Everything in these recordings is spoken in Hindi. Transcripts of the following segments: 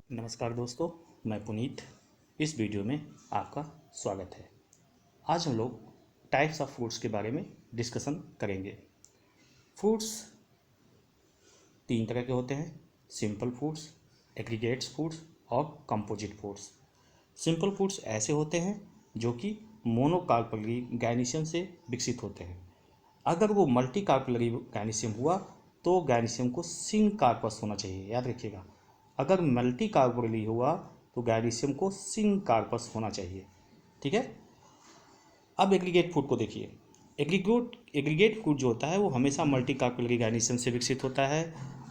नमस्कार दोस्तों, मैं पुनीत। इस वीडियो में आपका स्वागत है। आज हम लोग टाइप्स ऑफ फ्रूट्स के बारे में डिस्कशन करेंगे। फ्रूट्स तीन तरह के होते हैं: सिंपल फ्रूट्स, एग्रीगेट्स फ्रूट्स और कंपोजिट फ्रूट्स। सिंपल फ्रूट्स ऐसे होते हैं जो कि मोनोकार्पलरी गायनीशियम से विकसित होते हैं। अगर वो मल्टी कार्पलरी गायनीशियम हुआ तो गायनीशियम को सिंग कार्पस होना चाहिए, याद रखिएगा। अगर मल्टी कार्पलरी हुआ तो गायनीशियम को सिंग कार्पस होना चाहिए। ठीक है। अब एग्रीगेट फूड को देखिए। एग्रीगेट फूड जो होता है वो हमेशा मल्टी कार्पलरी गायनीशियम से विकसित होता है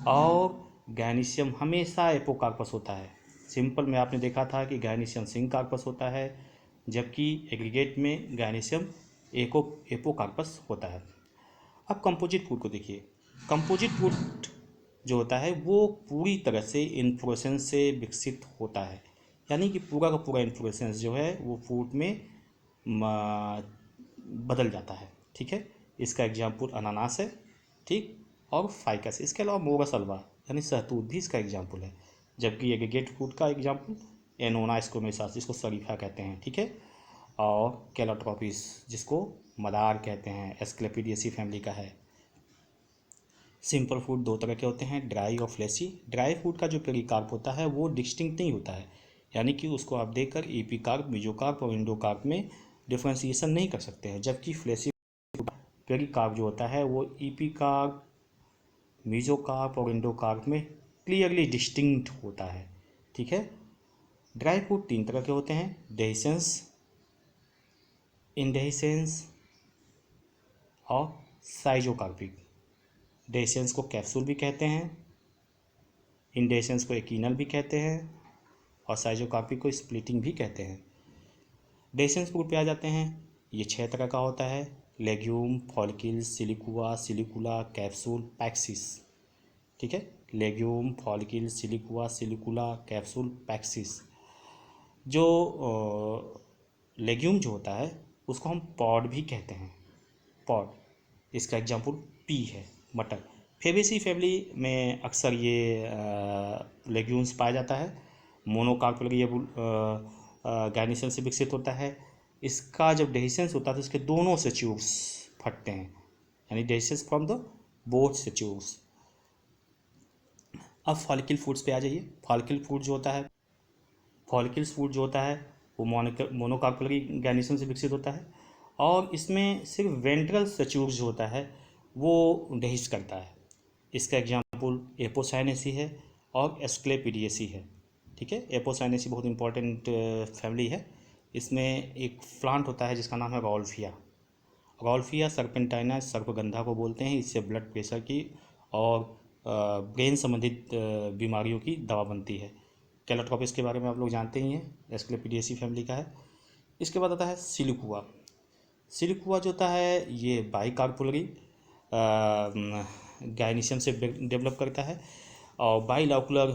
और गायनीशियम हमेशा एपोकार्पस होता है। सिंपल में आपने देखा था कि गायनीशियम सिंग कार्पस होता है, जबकि एग्रीगेट में गायनीशियम एपोकार्पस होता है। अब कंपोजिट फूड को देखिए। कंपोजिट फूड जो होता है वो पूरी तरह से इन्फ्लोरेसेंस से विकसित होता है, यानी कि पूरा का पूरा इन्फ्लोरेसेंस जो है वो फूड में बदल जाता है। ठीक है। इसका एग्जाम्पल अनानास है, ठीक, और फाइकस। इसके अलावा मोरस अलवा यानी सहतूत भी इसका एग्जाम्पल है, जबकि एग्रीगेट फूड का एग्जाम्पल एनोना स्कोमेसास, जिसको शरीफा कहते हैं, ठीक है, और कैलोट्रोपिस, जिसको मदार कहते हैं, एस्क्लेपिडियसी फैमिली का है। सिंपल फूड दो तरह के होते हैं, ड्राई और फ्लेशी। ड्राई फूड का जो पेरिकार्प होता है वो डिस्टिंक्ट नहीं होता है, यानी कि उसको आप देखकर एपीकार्प, मेसोकार्प और इंडोकार्प में डिफ्रेंसिएशन नहीं कर सकते हैं, जबकि फ्लेशी पेरिकार्प जो होता है वो एपीकार्प, मेसोकार्प और इंडोकार्प में क्लियरली डिस्टिंक्ट होता है। ठीक है। ड्राई फूड तीन तरह के होते हैं: डेहिसेंस, इंडेहिसेंस और साइजोकार्पिक। डेहिसेंस को कैप्सूल भी कहते हैं, इंडेहिसेंस को एकिनल भी कहते हैं और साइजोकार्पिक को स्प्लिटिंग भी कहते हैं। डेहिसेंस ग्रुप पे आ जाते हैं। ये 6 तरह का होता है: legume, follicle, siliqua, silicula, capsule, pyxis. ठीक है। Legume, follicle, siliqua, silicula, capsule, pyxis. जो लेग्यूम जो होता है उसको हम पॉड भी कहते हैं, पॉड। इसका एग्जाम्पल पी है, मटर। फेबेसी फैमिली में अक्सर ये लेग्यूम्स पाया जाता है। मोनोकार्पलरी गायनीशियम से विकसित होता है। इसका जब डेहिसेंस होता है तो इसके दोनों से ट्यूब्स फटते हैं, यानी डेहिसेंस फ्रॉम द बोथ से ट्यूब्स। अब फॉलिकल फूड्स पे आ जाइए। फॉलिकल्स फूड जो होता है वो मोनोकार्पलरी गैनिसन से विकसित होता है और इसमें सिर्फ वेंट्रल स्ट्रक्चर्स जो होता है वो डेहिस करता है। इसका एग्जाम्पल एपोसाइनेसी है और एस्क्लेपिडियसी है। ठीक है। एपोसाइनेसी बहुत इंपॉर्टेंट फैमिली है। इसमें एक प्लांट होता है जिसका नाम है रॉल्फिया। रॉल्फिया सर्पेंटाइना सर्पगंधा को बोलते हैं। इससे ब्लड प्रेशर की और ब्रेन संबंधित बीमारियों की दवा बनती है। कैलोट्रोपिस के बारे में आप लोग जानते ही हैं, एस्क्लेपिडियसी फैमिली का है। इसके बाद आता है सिलिकुआ। सिलिकुआ जो होता है ये बाइकार्पुलरी गायनीशियम से डेवलप करता है और बाइलॉकुलर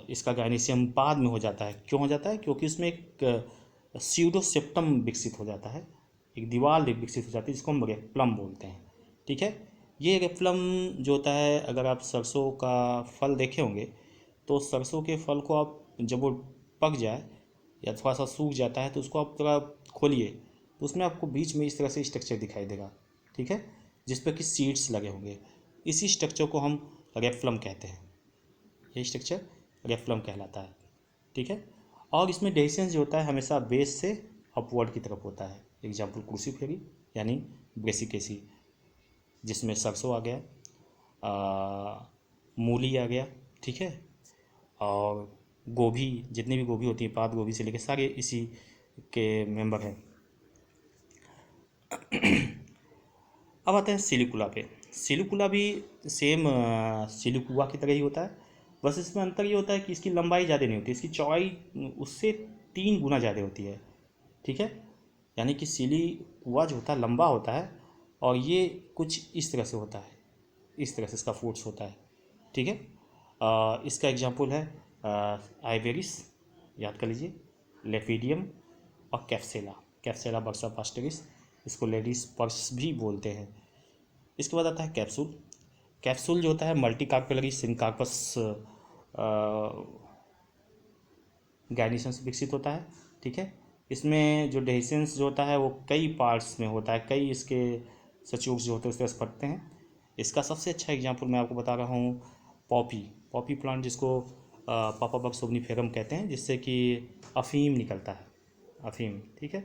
इसका गायनीशियम बाद में हो जाता है। क्यों हो जाता है? क्योंकि इसमें एक स्यूडोसेप्टम विकसित हो जाता है, एक दीवार विकसित हो जाती है जिसको हम रेफ्लम बोलते हैं। ठीक है। ये रेफ्लम जो होता है, अगर आप सरसों का फल देखे होंगे तो सरसों के फल को आप जब वो पक जाए या थोड़ा सा सूख जाता है तो उसको आप थोड़ा खोलिए तो उसमें आपको बीच में इस तरह से स्ट्रक्चर दिखाई देगा। ठीक है। जिस पर कि सीड्स लगे होंगे। इसी स्ट्रक्चर को हम रेफ्लम कहते हैं। ये स्ट्रक्चर रेफ्लम कहलाता है। ठीक है। और इसमें डेहिसेंस जो होता है हमेशा बेस से अपवर्ड की तरफ होता है। एग्जाम्पल क्रूसीफेरी यानी ब्रेसिकेसी, जिसमें सरसों आ गया, मूली आ गया। ठीक है। और गोभी, जितनी भी गोभी होती है, पात गोभी से लेकर सारे इसी के मेंबर हैं। अब आते हैं सिलिकुला पे। सिलिकुला भी सेम सिलिकुआ की तरह ही होता है, बस इसमें अंतर ये होता है कि इसकी लंबाई ज़्यादा नहीं होती, इसकी चौड़ाई उससे 3 गुना ज़्यादा होती है। ठीक है। यानी कि सिलिकुआ जो होता है लंबा होता है और ये कुछ इस तरह से होता है, इस तरह से इसका फ्रूट्स होता है। ठीक है। इसका एग्जाम्पल है आइवेरिस, याद कर लीजिए, लेफिडियम और कैप्सेला। कैप्सेला बक्सा पास्टरिस, इसको लेडीज पर्स भी बोलते हैं। इसके बाद आता है कैप्सूल। कैप्सूल जो होता है मल्टी कार्पेलरी सिनकार्पस गायनीशन से विकसित होता है। ठीक है, इसमें जो डेhiscence जो होता है वो कई पार्ट्स में होता है, कई इसके सचिव जो होते हैं उस तरह से फटते हैं। इसका सबसे अच्छा एग्जांपल मैं आपको बता रहा हूँ, पॉपी पॉपी प्लांट, जिसको पापावर सोम्निफेरम कहते हैं, जिससे कि अफीम निकलता है, अफीम। ठीक है,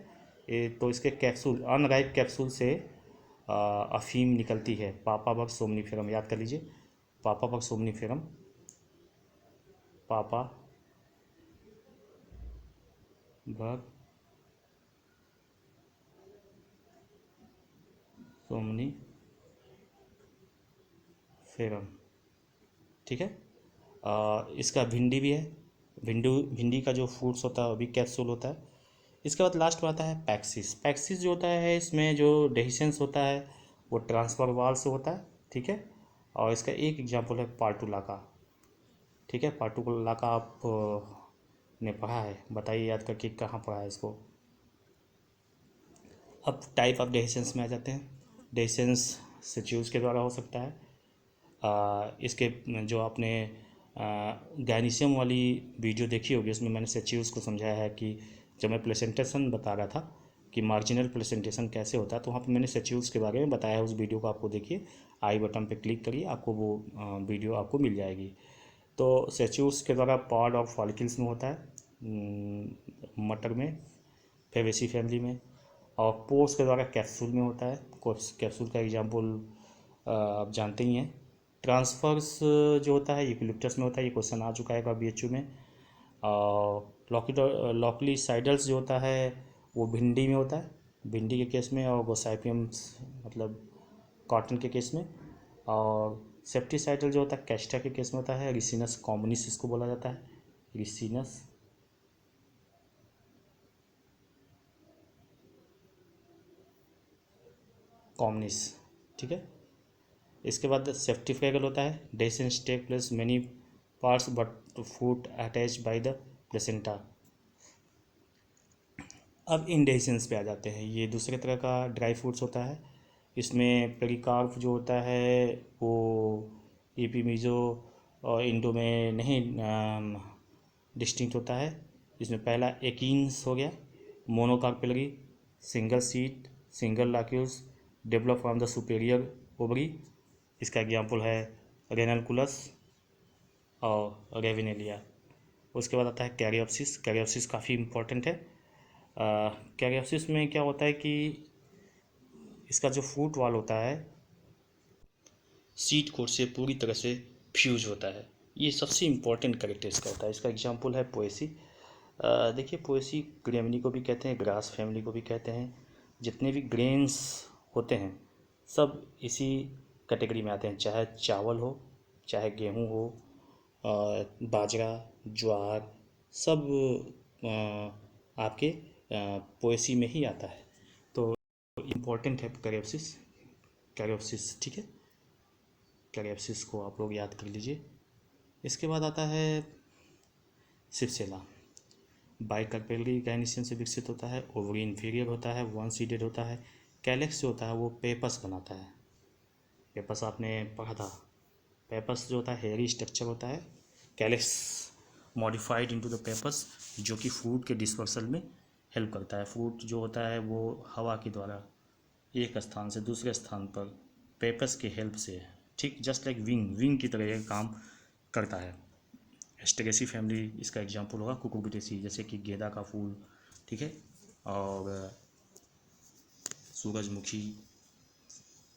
ये तो इसके कैप्सूल, अनराइप कैप्सूल से अफीम निकलती है, पापावर सोम्निफेरम, याद कर लीजिए, पापावर सोम्निफेरम, पापावर सोम्निफेरम। ठीक है, इसका भिंडी भी है, भिंडी का जो फ्रूट्स होता है वो भी कैप्सूल होता है। इसके बाद लास्ट में आता है पैक्सिस। पैक्सिस जो होता है, इसमें जो डेhiscence होता है वो ट्रांसफर वाल से होता है। ठीक है, और इसका एक एग्जांपल है पार्टुला का। ठीक है, पार्टुला का आप ने पढ़ा है, बताइए याद करके कहाँ पढ़ा है इसको। अब टाइप ऑफ डेhiscence में आ जाते हैं। डेhiscence सिच्यूज के द्वारा हो सकता है। इसके जो आपने गायनीशियम वाली वीडियो देखी होगी, उसमें मैंने सेच्यूज को समझाया है कि जब मैं प्रेजेंटेशन बता रहा था कि मार्जिनल प्रेजेंटेशन कैसे होता है, तो वहाँ पे मैंने सेच्यूज के बारे में बताया है। उस वीडियो को आपको देखिए, आई बटन पे क्लिक करिए, आपको वो वीडियो आपको मिल जाएगी। तो सेच्यूज के द्वारा पॉड और फॉलिकल्स में होता है, मटर में, फेवेसी फैमिली में, और पोर्स के द्वारा कैप्सूल में होता है। कैप्सूल का एग्जाम्पल आप जानते ही हैं। ट्रांसफर्स जो होता है यूकेलिप्टस में होता है, ये क्वेश्चन आ चुका है बीएचयू में। और लॉकलीसाइडल्स जो होता है वो भिंडी में होता है, भिंडी के केस में, और गोसाइपियम्स मतलब कॉटन के केस में। और सेप्टिसाइडल जो होता है कैस्टा के केस में होता है, रिसिनस कॉम्युनिस इसको बोला जाता है, रिसिनस कॉम्युनिस। ठीक है, इसके बाद सेप्टिफाइगल होता है, dehiscence take place many parts but food attach by the placenta. अब इंडेhiscence पे आ जाते हैं। ये दूसरे तरह का ड्राई फ्रूट्स होता है। इसमें पेरिकार्प जो होता है वो एपीमीजो और इंडो में नहीं डिस्टिंक्ट होता है। इसमें पहला एकीन्स हो गया, monocarpellary, single seed, single locules, develop from the superior ovary. इसका एग्जाम्पल है रेनलकुलस और रेविनेलिया। उसके बाद आता है कैरियोप्सिस। कैरियोप्सिस काफ़ी इंपॉर्टेंट है। कैरियोप्सिस में क्या होता है कि इसका जो फ्रूट वाल होता है सीड कोट से पूरी तरह से फ्यूज होता है। ये सबसे इम्पोर्टेंट कैरेक्टर इसका होता है। इसका एग्जाम्पल है पोएसी। देखिए, पोएसी ग्रेमिनी को भी कहते हैं, ग्रास फैमिली को भी कहते हैं। जितने भी ग्रेन्स होते हैं सब इसी कैटेगरी में आते हैं, चाहे चावल हो, चाहे गेहूँ हो, बाजरा, ज्वार, सब आपके पोएसी में ही आता है। तो इम्पोर्टेंट है कैरियोप्सिस, कैरियोप्सिस। ठीक है, कैरियोप्सिस को आप लोग याद कर लीजिए। इसके बाद आता है सिप्सेला। बाइकार्पेलरी गायनीशियम से विकसित होता है, ओवरी इन्फीरियर होता है, वन सीडेड होता है। कैलेक्स जो होता है वो पेपस बनाता है। पेपस आपने पढ़ा था, पेपस जो होता है हेयरी स्ट्रक्चर होता है, calyx modified into the pappus, जो कि फ्रूट के डिस्पर्सल में हेल्प करता है। फ्रूट जो होता है वो हवा के द्वारा एक स्थान से दूसरे स्थान पर पेपस के हेल्प से, ठीक जस्ट लाइक विंग की तरह ये काम करता है। एस्टेरेसी फैमिली इसका एग्जांपल होगा, कुकुबिटेसी, जैसे कि गेंदा का फूल। ठीक है, और सूरजमुखी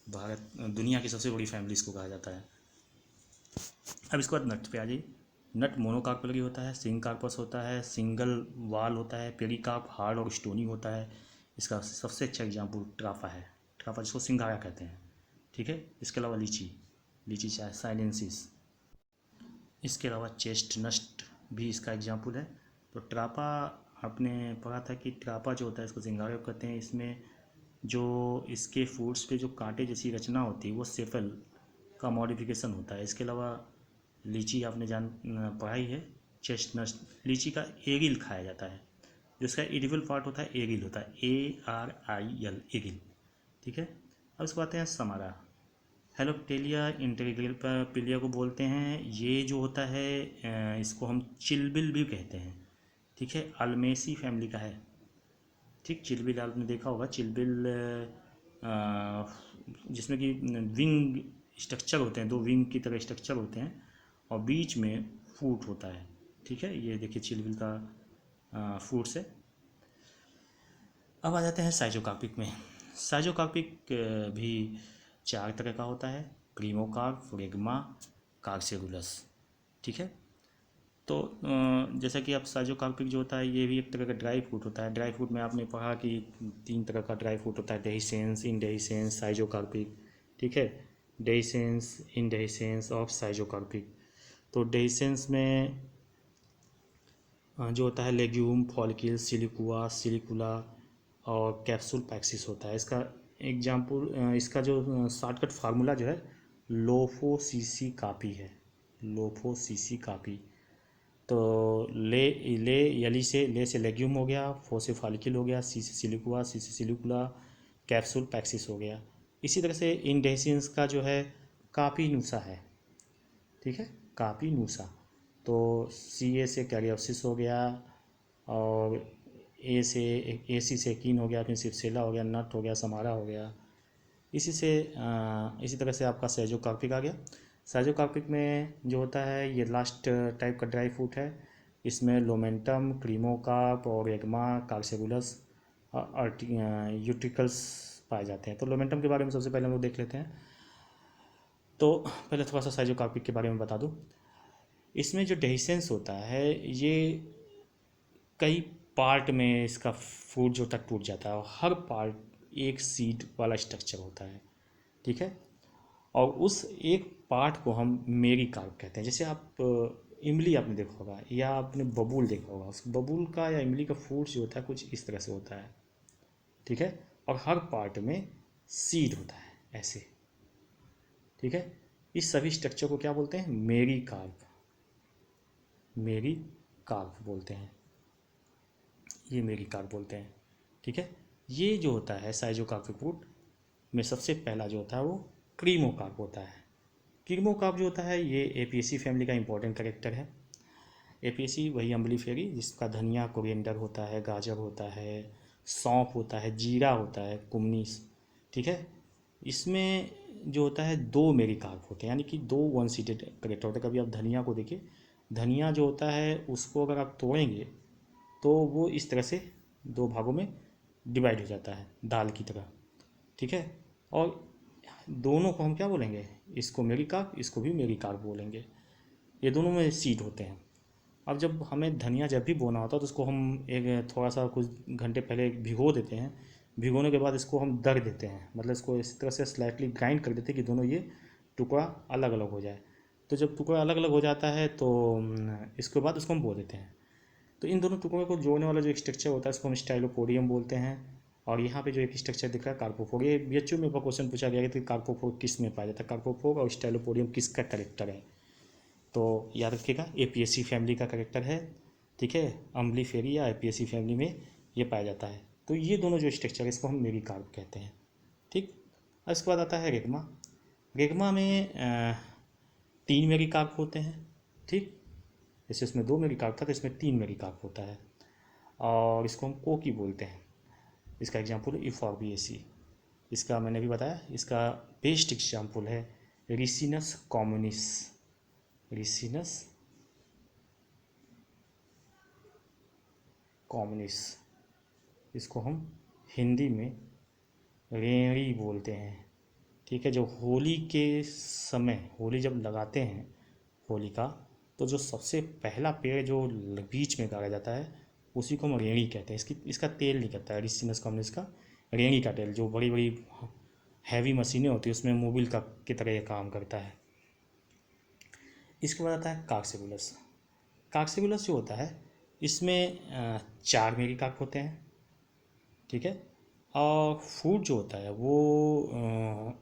भारत दुनिया की सबसे बड़ी फैमिली इसको कहा जाता है। अब इसके बाद नट पे आ जाइए। नट मोनोकार्पेलरी होता है, सिंग कार्पस होता है, सिंगल वाल होता है, पेरिकार्प हार्ड और स्टोनी होता है। इसका सबसे अच्छा एग्जाम्पल ट्राफा है, ट्राफा जिसको सिंघाड़ा कहते हैं। ठीक है, इसके अलावा लीची चाहे साइलेंसिस, इसके अलावा चेस्टनट भी इसका एग्जाम्पल है। तो ट्रापा आपने पढ़ा था कि ट्रापा जो होता है इसको सिंघाड़ा कहते हैं। इसमें जो इसके फ्रूट्स पे जो कांटे जैसी रचना होती है वो सेफल का मॉडिफिकेशन होता है। इसके अलावा लीची आपने पढ़ाई है, चेस्टनट। लीची का एरिल खाया जाता है, जो इसका एडिबल पार्ट होता है एरिल होता है, ARIL, एरिल। ठीक है, अब इसको आते हैं समारा। हेलोप्टेलिया इंटेग्रिपिलिया को बोलते हैं। ये जो होता है इसको हम चिलबिल भी कहते हैं। ठीक है, अल्मेसी फैमिली का है। ठीक, चिलबिल आपने देखा होगा, चिलबिल जिसमें कि विंग स्ट्रक्चर होते हैं, दो विंग की तरह स्ट्रक्चर होते हैं और बीच में फूट होता है। ठीक है, ये देखिए चिलबिल का फूट्स है। अब आ जाते हैं साइजोकार्पिक में। साइजोकार्पिक भी चार तरह का होता है, प्रीमोकार्प, फ्लेग्मा, कार्सेरुलस। ठीक है, तो जैसा कि आप साइजोकार्पिक जो होता है ये भी एक तरह का ड्राई फ्रूट होता है। ड्राई फ्रूट में आपने पढ़ा कि तीन तरह का ड्राई फ्रूट होता है, डेहिसेंस, इनडेहिसेंस, साइजोकार्पिक। ठीक है, डेहिसेंस, इनडेहिसेंस और साइजोकार्पिक। तो डेहिसेंस में जो होता है लेग्यूम, फॉलिकिल, सिलिकुआ, सिलिकुला और कैप्सूल पैक्सिस होता है। इसका एग्जाम्पल, इसका जो शॉर्टकट फार्मूला जो है लोफोसीसी कापी है, लोफोसीसी कापी। तो ले ले यली से ले से लेग्यूम हो गया, फो से फॉलिकिल हो गया, सी से सिलिकुआ, सी से सिलिकुला, कैप्सूल पैक्सिस हो गया। इसी तरह से इंडेहिसेंस का जो है कापीनूसा है। ठीक है, कापीनूसा। तो सी ए से कैरियोप्सिस हो गया और ए सी से कीन हो गया, फिर सिप्सेला हो गया, नट हो गया, समारा हो गया। इसी तरह से आपका साइजोकार्पिक आ गया। साइजोकार्पिक में जो होता है ये लास्ट टाइप का ड्राई फ्रूट है। इसमें लोमेंटम, क्रीमोकार्प और एगमा, कार्सेबुलस यूट्रिकल्स पाए जाते हैं। तो लोमेंटम के बारे में सबसे पहले हम लोग देख लेते हैं। तो पहले थोड़ा सा साइजोकार्पिक के बारे में बता दूं। इसमें जो डेहिसेंस होता है ये कई पार्ट में इसका फ्रूट जो तक टूट जाता है और हर पार्ट एक सीड वाला स्ट्रक्चर होता है। ठीक है, और उस एक पार्ट को हम मेरी कार्प कहते हैं। जैसे आप इमली आपने देखा होगा या आपने बबूल देखा होगा, उस बबूल का या इमली का फ्रूट जो होता है कुछ इस तरह से होता है। ठीक है, और हर पार्ट में सीड होता है ऐसे। ठीक है, इस सभी स्ट्रक्चर को क्या बोलते हैं? मेरी कार्प, मेरी कार्प बोलते हैं, ये मेरी कार्प बोलते हैं। ठीक है, ये जो होता है साइजोकार्पिक फ्रूट में सबसे पहला जो होता है वो क्रीमोकार्प होता है। क्रीमोकार्प जो होता है ये एपियेसी फैमिली का इंपॉर्टेंट कैरेक्टर है। एपियेसी वही अम्बलीफेरी जिसका धनिया, कोरिएंडर होता है, गाजर होता है, सौंफ होता है, जीरा होता है, कुमनीस। ठीक है, इसमें जो होता है दो मेरी कार्प होते हैं, यानी कि दो वन सीटेड कैरेक्टर होते हैं। कभी आप धनिया को देखिए, धनिया जो होता है उसको अगर आप तोड़ेंगे तो वो इस तरह से दो भागों में डिवाइड हो जाता है दाल की तरह। ठीक है, और दोनों को हम क्या बोलेंगे? इसको मेरी कार्प, इसको भी मेरी कार्प बोलेंगे। ये दोनों में सीड होते हैं। अब जब हमें धनिया जब भी बोना होता है तो उसको हम एक थोड़ा सा कुछ घंटे पहले भिगो देते हैं। भिगोने के बाद इसको हम दर देते हैं, मतलब इसको इस तरह से स्लाइटली ग्राइंड कर देते हैं कि दोनों ये टुकड़ा अलग अलग हो जाए। तो जब टुकड़ा अलग अलग हो जाता है तो इसके बाद उसको हम बो देते हैं। तो इन दोनों टुकड़ों को जोड़ने वाला जो एक स्ट्रक्चर होता है उसको हम स्टाइलोपोडियम बोलते हैं। और यहाँ पे जो एक स्ट्रक्चर दिख रहा है कार्पोफोर, ये बीएचयू में क्वेश्चन पूछा गया कि कार्पोफोर किस में पाया जाता है, कार्पोफोर और स्टाइलोपोडियम किसका करेक्टर है। तो याद रखिएगा एपियेसी फैमिली का करेक्टर है। ठीक है, अम्बलीफेरी या एपियेसी फैमिली में ये पाया जाता है। तो ये दोनों जो स्ट्रक्चर है इसको हम मेरी कार्प कहते हैं। ठीक, और इसके बाद आता है रेगमा। रेगमा में तीन मेरी कार्प होते हैं। ठीक, जैसे इसमें दो मेरी कार्प था तो इसमें तीन मेरी कार्प होता है और इसको हम कोकी बोलते हैं। इसका एग्जाम्पल इफॉर्बिएसी, इसका मैंने भी बताया, इसका बेस्ट एग्जाम्पल है रिसिनस कॉम्युनिस। रिसिनस कॉम्युनिस, इसको हम हिंदी में रेड़ी बोलते हैं। ठीक है, जो होली के समय, होली जब लगाते हैं होली का, तो जो सबसे पहला पेड़ जो बीच में गाड़ा जाता है उसी को हम रेड़ी कहते हैं। इसका तेल निकलता है रिसिनस कॉम्युनिस का, रेड़ी का तेल, जो बड़ी बड़ी हैवी मशीनें होती है उसमें मोबिल का की तरह ये काम करता है। इसके बाद आता है कार्सेबुलस। कार्सेबुलस जो होता है इसमें चार मेरी कार्प होते हैं। ठीक है, और फूड जो होता है वो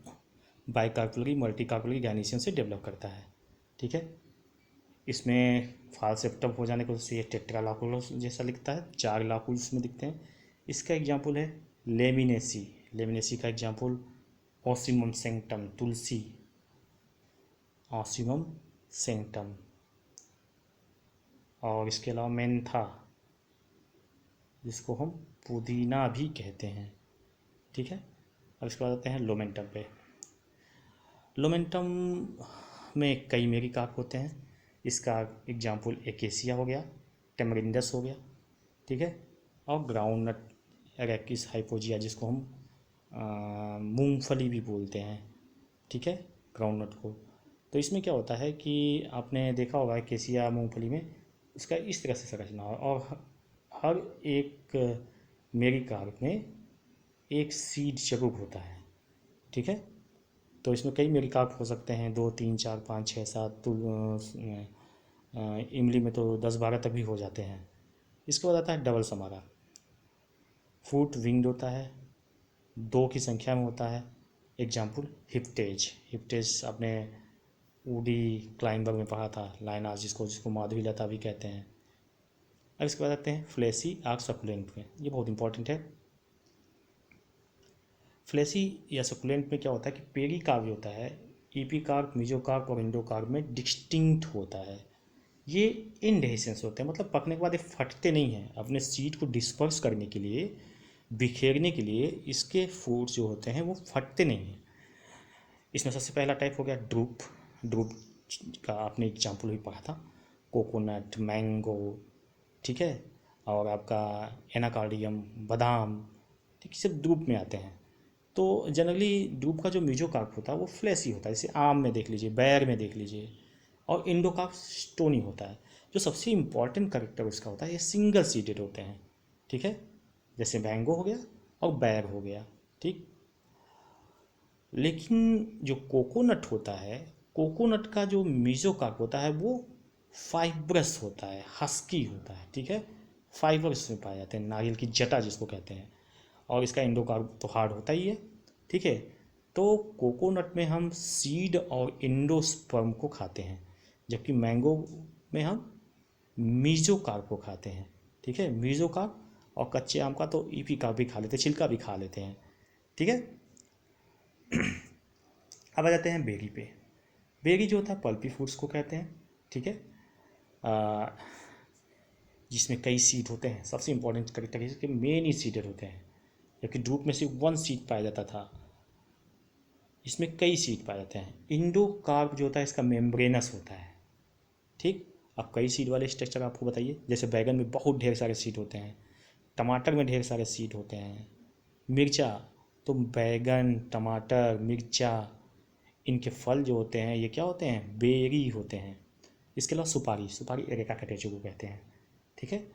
बाइकार्पुलरी, मल्टीकार्पुलरी गैनीशियम से डेवलप करता है। ठीक है, इसमें फाल सेप्टम हो जाने की वजह से ये टेट्रालाकुलस जैसा दिखता है, चार लाकुल्स में दिखते हैं। इसका एग्जाम्पल है लेमिनेसी। लेमिनेसी का एग्जाम्पल ऑसिमम सेंक्टम, तुलसी, ऑसिमम सेंक्टम। और इसके अलावा मेंथा, जिसको हम पुदीना भी कहते हैं, ठीक है। अब इसके बाद आते हैं लोमेंटम पे। लोमेंटम में कई मेरिकार्प होते हैं। इसका एग्जाम्पल एकेसिया हो गया, टेमरिंडस हो गया, ठीक है, और ग्राउंडनट एरेकिस हाइपोजिया, जिसको हम मूंगफली भी बोलते हैं, ठीक है, ग्राउंडनट को। तो इसमें क्या होता है कि आपने देखा होगा एकेसिया मूंगफली में इसका इस तरह से संरचना हो, और हर एक मेरिकार्प में एक सीड जरूर होता है, ठीक है। तो इसमें कई मेरिकार्प हो सकते हैं, 2 3 4 5 6 7, तो इमली में तो 10 12 तक भी हो जाते हैं। इसके बाद आता है डबल समारा। फ्रूट विंग्ड होता है, 2 की संख्या में होता है। एग्जाम्पल हिप्टेज। हिप्टेज आपने वुडी क्लाइंबर में पढ़ा था, लाइनास, जिसको जिसको माधवी लता भी कहते हैं। अब इसके बाद आते हैं फ्लेसी आर्क सकुलेंट में। ये बहुत इंपॉर्टेंट है। फ्लेसी या सकुलेंट में क्या होता है कि पेरिकार्प जो होता है, ईपीकार्प, मेसोकार्प और एंडोकार्प में डिस्टिंक्ट होता है। ये इनडेhiscence होते हैं, मतलब पकने के बाद ये फटते नहीं हैं। अपने सीड को डिस्पर्स करने के लिए, बिखेरने के लिए इसके फ्रूट्स जो होते हैं वो फटते नहीं हैं। इसमें सबसे पहला टाइप हो गया ड्रूप। ड्रूप का आपने एग्जाम्पल भी पढ़ा था, कोकोनट, मैंगो, ठीक है, और आपका एनाकार्डियम, बादाम, ठीक, सब ड्रूप में आते हैं। तो जनरली ड्रूप का जो मेसोकार्प होता है वो फ्लैशी होता है, जैसे आम में देख लीजिए, बैर में देख लीजिए, और इंडोकार्प स्टोनी होता है। जो सबसे इम्पॉर्टेंट करेक्टर इसका होता है, ये सिंगल सीडेड होते हैं, ठीक है, जैसे मैंगो हो गया और बैर हो गया, ठीक। लेकिन जो कोकोनट होता है, कोकोनट का जो मेसोकार्प होता है वो फाइब्रस होता है, हस्की होता है, ठीक है, फाइबर्स में पाए जाते हैं, नारियल की जटा जिसको कहते हैं। और इसका इंडोकार्प तो हार्ड होता ही है, ठीक है। तो कोकोनट में हम सीड और इंडोस्पर्म को खाते हैं, जबकि मैंगो में हम मीजोकार्प को खाते हैं, ठीक है, मीजोकार्प। और कच्चे आम का तो ईपीकार्प भी खा लेते हैं, छिलका भी खा लेते हैं, ठीक है। अब आ जाते हैं बेरी पे। बेरी जो होता है पल्पी फ्रूट्स को कहते हैं, ठीक है, जिसमें कई सीड होते हैं। सबसे इंपॉर्टेंट करेक्टर इसके मेन ही सीडेड होते हैं, जबकि ड्रूप में सिर्फ 1 सीड पाया जाता था, इसमें कई सीड पाए जाते हैं। इंडोकार्प जो होता है इसका मेम्ब्रेनस होता है, ठीक। अब कई सीड वाले स्ट्रक्चर आपको बताइए, जैसे बैगन में बहुत ढेर सारे सीड होते हैं, टमाटर में ढेर सारे सीड होते हैं, मिर्चा, तो बैगन, टमाटर, मिर्चा, इनके फल जो होते हैं ये क्या होते हैं, बेरी होते हैं। इसके अलावा सुपारी, सुपारी एरेका कैटेचो को कहते हैं, ठीक है,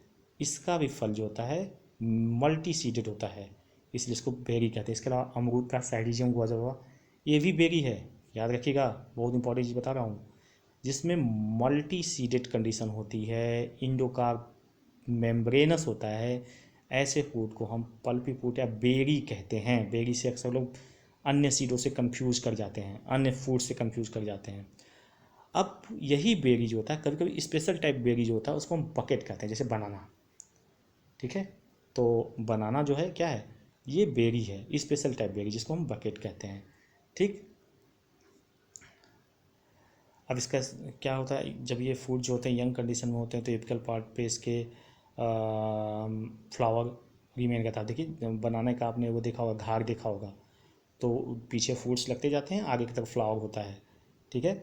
इसका भी फल जो होता है मल्टी सीडेड होता है, इसलिए इसको बेरी कहते हैं। इसके अलावा अमरूद का साइडिजियम गुआज़ावा, ये भी बेरी है, याद रखिएगा, बहुत इंपॉर्टेंट चीज़ बता रहा हूँ, जिसमें मल्टी सीडेड कंडीशन होती है, इंडोकार्प मेम्ब्रेनस होता है। ऐसे फ्रूट को हम पल्पी फ्रूट या बेरी कहते हैं। बेरी से अक्सर लोग अन्य सीडों से कंफ्यूज कर जाते हैं, अन्य फ्रूट से कंफ्यूज कर जाते हैं। अब यही बेरी जो होता है, कभी कभी स्पेशल टाइप बेरी जो होता है उसको हम बकेट कहते हैं, जैसे बनाना, ठीक है। तो बनाना जो है क्या है, ये बेरी है, स्पेशल टाइप बेरी, जिसको हम बकेट कहते हैं, ठीक। अब इसका क्या होता है, जब ये फ्रूट जो होते हैं यंग कंडीशन में होते हैं तो एपिकल पार्ट पे इसके फ्लावर रिमेन करता है। देखिए बनाने का आपने वो देखा होगा, घाग देखा होगा, तो पीछे फ्रूट्स लगते जाते हैं, आगे की तरफ फ्लावर होता है, ठीक है।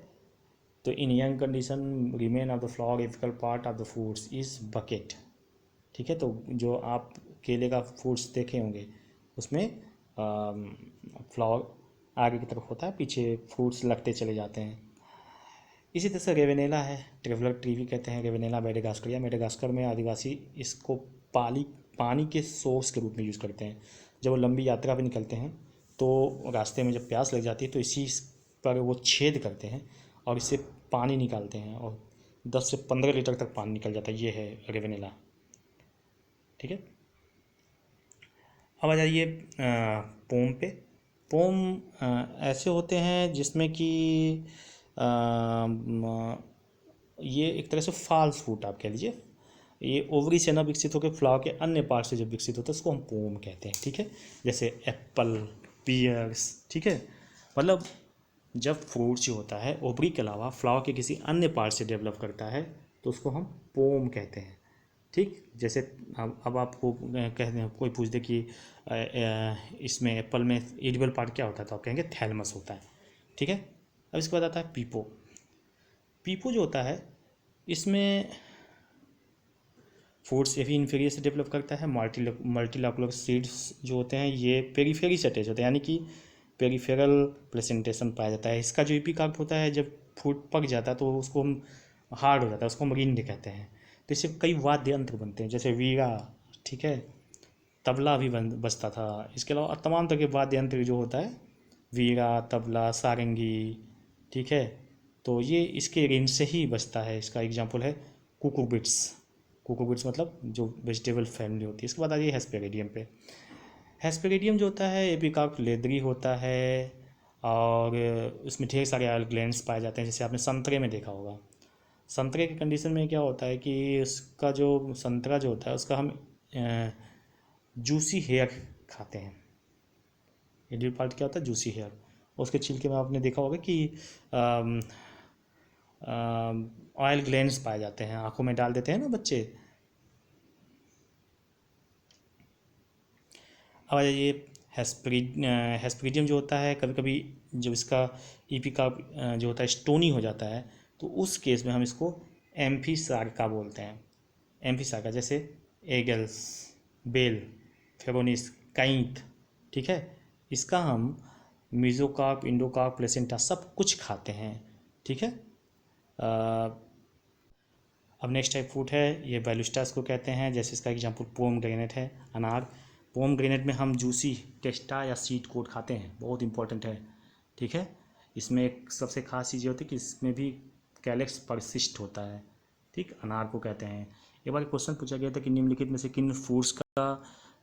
तो in young condition remain of the flower apical part of the fruits is bucket, ठीक है। तो जो आप केले का फ्रूट्स देखे होंगे उसमें फ्लावर आगे की तरफ होता है, पीछे फ्रूट्स लगते चले जाते हैं। इसी तरह से रेवेनेला है, ट्रेवलर ट्री भी कहते हैं, रेवेनेला मेडागास्कर। मेडागास्कर में आदिवासी इसको पानी के सोर्स के रूप में यूज़ करते हैं। जब वो लंबी यात्रा पर निकलते हैं तो रास्ते में जब प्यास लग जाती है तो इसी पर वो छेद करते हैं और इससे पानी निकालते हैं, और 10 से 15 लीटर तक पानी निकल जाता है। ये है रेवेनेला, ठीक है। अब आ जाइए पोम पे। पोम ऐसे होते हैं जिसमें कि ये एक तरह से फॉल्स फ्रूट आप कह लीजिए, ये ओवरी से ना विकसित होकर फ्लावर के अन्य पार्ट से जब विकसित होता है उसको हम पोम कहते हैं, ठीक है। जैसे एप्पल, पियर्स, ठीक है, मतलब जब फ्रूट जो होता है ओवरी के अलावा फ्लावर के किसी अन्य पार्ट से डेवलप करता है तो उसको हम पोम कहते हैं, ठीक। जैसे अब आपको कहते हैं, कोई पूछ दे कि इसमें एप्पल में एडिबल पार्ट क्या होता है, तो आप कहेंगे थैलमस होता है। ठीक है। अब इसके बाद आता है पीपो। पीपो जो होता है, इसमें फूड्स ये भी इन्फीरियर से डेवलप करता है। मल्टीलॉकुलर सीड्स जो होते हैं ये पेरीफेरी से अटैच होते हैं, यानी कि पेरीफेरल प्लेसेंटेशन पाया जाता है। इसका जो एपिकार्प होता है, जब फूड पक जाता है तो उसको हम हार्ड हो जाता है, उसको हम रिंड कहते हैं। तो इससे कई वाद्य यंत्र बनते हैं, जैसे वीणा, ठीक है, तबला भी बजता था। इसके अलावा तमाम तरह के वाद्य यंत्र जो होता है, वीणा, तबला, सारंगी, ठीक है, तो ये इसके रेंज से ही बजता है। इसका एग्जांपल है कुकुबिट्स। कुकुबिट्स मतलब जो वेजिटेबल फैमिली होती है। इसके बाद आ जाइए हेस्पेरेडियम पे। हेस्पेरेडियम जो होता है एपिकार्प लेदरी होता है, और उसमें ढेर सारे ऑयल ग्लैंड्स पाए जाते हैं, जैसे आपने संतरे में देखा होगा। संतरे के कंडीशन में क्या होता है कि उसका जो संतरा जो होता है उसका हम जूसी हेयर खाते हैं। एडिबल पार्ट क्या होता है, जूसी हेयर। उसके छिलके में आपने देखा होगा कि ऑयल ग्लैंड्स पाए जाते हैं, आंखों में डाल देते हैं ना बच्चे। अब आ जाइए हेस्पेरिडियम जो होता है, कभी कभी जब इसका एपिकार्प जो होता है स्टोनी हो जाता है, तो उस केस में हम इसको एम्फीसार्का बोलते हैं। एम्फीसार्का, जैसे एगल्स, बेल, फेरोनिस, काइंथ, ठीक है, इसका हम मीजोकार्प, इंडोकार्प, प्लेसेंटा सब कुछ खाते हैं। ठीक है। अब नेक्स्ट टाइप फ्रूट है, ये बैलुस्टास को कहते हैं। जैसे इसका एग्जांपल पोम ग्रेनेट है, अनार। पोम ग्रेनेट में हम जूसी टेस्टा या सीड कोट खाते हैं, बहुत इंपॉर्टेंट है। ठीक है। इसमें एक सबसे खास चीज़ ये होती है कि इसमें भी कैलेक्स परसिस्ट होता है। ठीक, अनार को कहते हैं। एक बार क्वेश्चन पूछा गया था कि निम्नलिखित में से किन फ्रूट्स का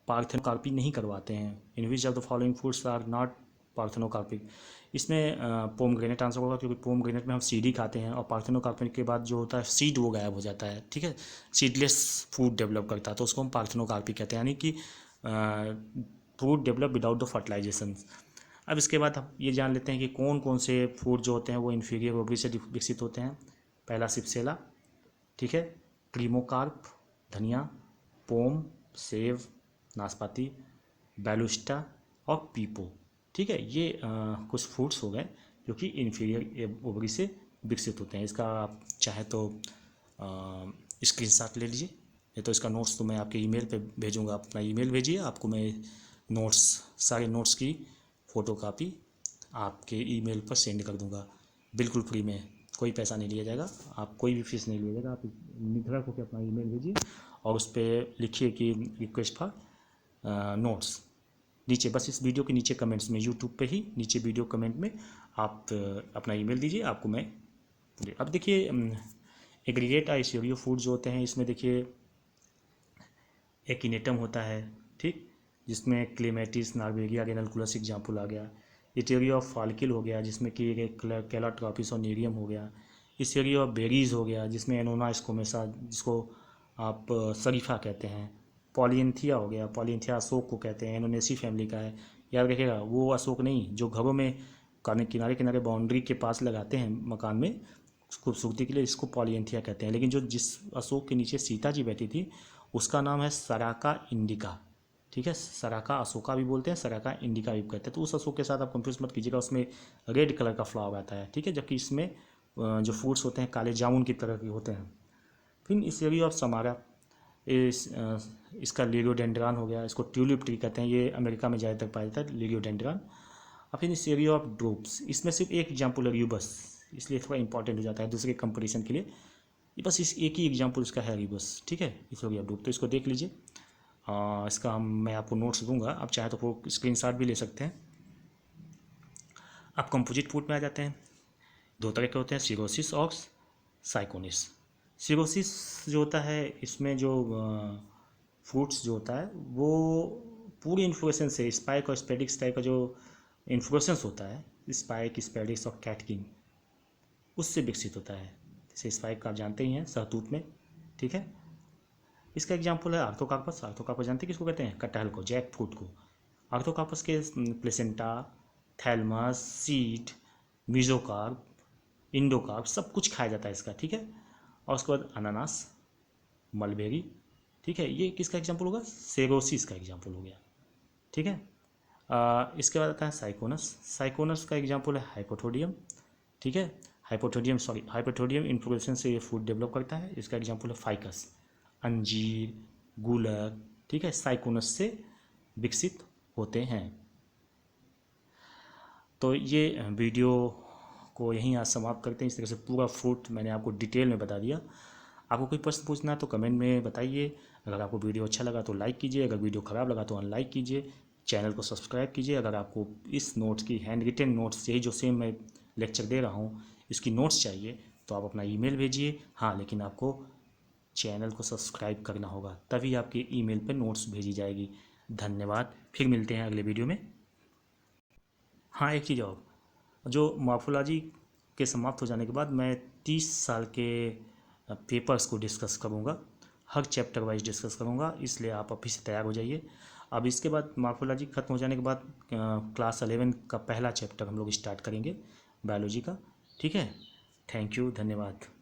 पार्थेनोकार्पी नहीं करवाते हैं, in which of the following fruits are not parthenocarpic. इसमें पोम ग्रेनेट आंसर होगा, क्योंकि पोम ग्रेनेट में हम सीड ही खाते हैं, और पार्थेनोकार्पिक के बाद जो होता है सीड वो गायब हो जाता है। ठीक है, सीडलेस फ्रूट डेवलप करता है, तो उसको हम पार्थेनोकार्पिक कहते हैं, यानी कि fruit develop without the fertilization. अब इसके बाद हम ये जान लेते हैं कि कौन कौन से फ्रूट जो होते हैं वो इन्फीरियर ओवरी से विकसित होते हैं। पहला सिप्सेला, ठीक है, क्रीमोकार्प, धनिया, पोम, सेव, नाशपाती, बैलुस्टा और पीपो। ठीक है, ये कुछ फ्रूट्स हो गए जो कि इन्फीरियर ओवरी से विकसित होते हैं। इसका आप चाहे तो स्क्रीनशॉट ले लीजिए, नहीं तो इसका नोट्स तो मैं आपके ईमेल पे भेजूँगा। अपना ईमेल भेजिए, आपको मैं नोट्स, सारे नोट्स की फ़ोटोकॉपी आपके ईमेल पर सेंड कर दूँगा, बिल्कुल फ्री में, कोई पैसा नहीं लिया जाएगा, आप कोई भी फीस नहीं लिया जाएगा। आप निधड़क होकर अपना ईमेल भेजिए और उस पर लिखिए कि रिक्वेस्ट फॉर नोट्स। नीचे बस इस वीडियो के नीचे कमेंट्स में, यूट्यूब पे ही नीचे वीडियो कमेंट में आप अपना ईमेल दीजिए, आपको मैं। अब देखिए एग्रीगेट आइसोरियो फूड जो होते हैं, इसमें देखिए एकिनेटम होता है, ठीक, जिसमें क्लेमेटिस, नार्वेगिया, रेनल्कुलस एग्जाम्पल आ गया। इटेरिया ऑफ फाल्किल हो गया, जिसमें कि कैलाट्रॉपिस और नेरियम हो गया। इसेरिया ऑफ बेरीज हो गया, जिसमें एनोना स्कोमेसा, जिसको आप शरीफा कहते हैं। पॉलिएंथिया हो गया, पॉलिएंथिया अशोक को कहते हैं, एनोनेसी फैमिली का है। याद रखिएगा, वो अशोक नहीं जो घरों में किनारे किनारे बाउंड्री के पास लगाते हैं मकान में खूबसूरती के लिए, इसको पॉलिएंथिया कहते हैं। लेकिन जो जिस अशोक के नीचे सीता जी बैठी थी उसका नाम है सराका इंडिका। ठीक है, सराका अशोका भी बोलते हैं, सराका इंडिका भी कहते हैं। तो उस अशोक के साथ आप कंफ्यूज मत कीजिएगा, उसमें रेड कलर का फ्लावर आता है। ठीक है, जबकि इसमें जो फ्रूट्स होते हैं काले जामुन की तरह के होते हैं। फिर इस एरिया ऑफ समारा, इसका लिरियोडेंड्रॉन हो गया, इसको ट्यूलिप ट्री कहते हैं, ये अमेरिका में ज़्यादातर पाया जाता है लिरियोडेंड्रॉन। और फिर इस एरिया ऑफ ड्रूप्स, इसमें सिर्फ एक एग्जाम्पल है रियूबस, इसलिए थोड़ा इंपॉर्टेंट हो जाता है दूसरे कंपटीशन के लिए। ये बस इस एक ही एग्जाम्पल इसका है रियूबस। ठीक है, इस एरिया ऑफ ड्रूप, तो इसको देख लीजिए। इसका मैं आपको नोट्स दूंगा, आप चाहे तो वो स्क्रीनशॉट भी ले सकते हैं। अब कंपोजिट फूड में आ जाते हैं। दो तरह के होते हैं, सिरोसिस और साइकोनिस। सिरोसिस जो होता है, इसमें जो फ्रूट्स जो होता है वो पूरी इन्फ्लोरेसेंस से स्पाइक और स्पेडिक्स टाइप का जो इन्फ्लोरेसेंस होता है, स्पाइक, स्पेडिक्स और कैटकिन, उससे विकसित होता है। जैसे स्पाइक का आप जानते ही हैं, सहतूत में। ठीक है, इसका एग्जाम्पल है आर्थोकार्पस। आर्थोकार्पस जानते हैं किसको कहते हैं, कटहल को, जैक फ्रूट को। आर्थोकार्पस के placenta, thalamus, seed, mesocarp, endocarp सब कुछ खाया जाता है इसका। ठीक है, और उसके बाद अनानास, मलबेरी, ठीक है, ये किसका एग्जाम्पल होगा, सेरोसिस का एग्जाम्पल हो गया। ठीक है, इसके बाद आता है साइकोनस। साइकोनस का एग्जाम्पल है हाइपोथोडियम। ठीक है, हाइपोथोडियम इन्फ्लोरेसेंस से ये फूड डेवलप करता है। इसका एग्जाम्पल है फाइकस, अंजीर, गुलर। ठीक है, साइकोनस से विकसित होते हैं। तो ये वीडियो को यहीं आज समाप्त करते हैं। इस तरह से पूरा फ्रूट मैंने आपको डिटेल में बता दिया। आपको कोई प्रश्न पूछना है तो कमेंट में बताइए। अगर आपको वीडियो अच्छा लगा तो लाइक कीजिए, अगर वीडियो ख़राब लगा तो अनलाइक कीजिए। चैनल को सब्सक्राइब कीजिए। अगर आपको इस नोट्स की हैंड रिटेन नोट्स, यही जो सेम मैं लेक्चर दे रहा हूँ, इसकी नोट्स चाहिए तो आप अपना ईमेल भेजिए। हाँ, लेकिन आपको चैनल को सब्सक्राइब करना होगा, तभी आपके ईमेल पर नोट्स भेजी जाएगी। धन्यवाद, फिर मिलते हैं अगले वीडियो में। हाँ, एक चीज़ और, जो मॉर्फोलॉजी के समाप्त हो जाने के बाद मैं 30 साल के पेपर्स को डिस्कस करूँगा, हर चैप्टर वाइज डिस्कस करूँगा, इसलिए आप अभी से तैयार हो जाइए। अब इसके बाद मॉर्फोलॉजी खत्म हो जाने के बाद क्लास 11 का पहला चैप्टर हम लोग स्टार्ट करेंगे बायोलॉजी का। ठीक है, थैंक यू, धन्यवाद।